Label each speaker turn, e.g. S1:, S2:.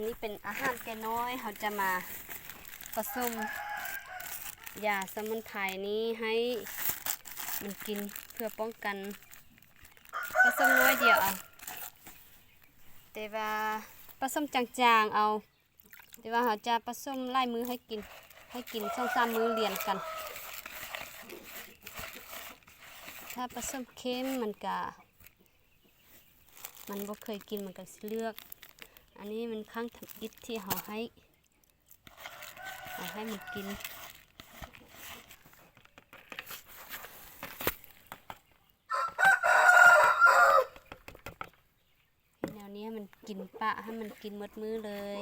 S1: นนี้เป็นอาหารแก่น้อยเขาจะมาผสมยาสมุนไพรนี้ให้มันกินเพื่อป้องกันผสมน้อยเดียวเอาแต่ว่าผสมจางๆเอาแต่ว่าเขาจะผสมไล่มือให้กิน2-3 มื้อเรียนกันถ้าผสมเข้มมันบ่เคยกินมันก็สิเลือกอันนี้มันครั้งทำอิฐที่เขาให้มันกินแนวนี้มันกินปะให้มันกินหมดมื้อเลย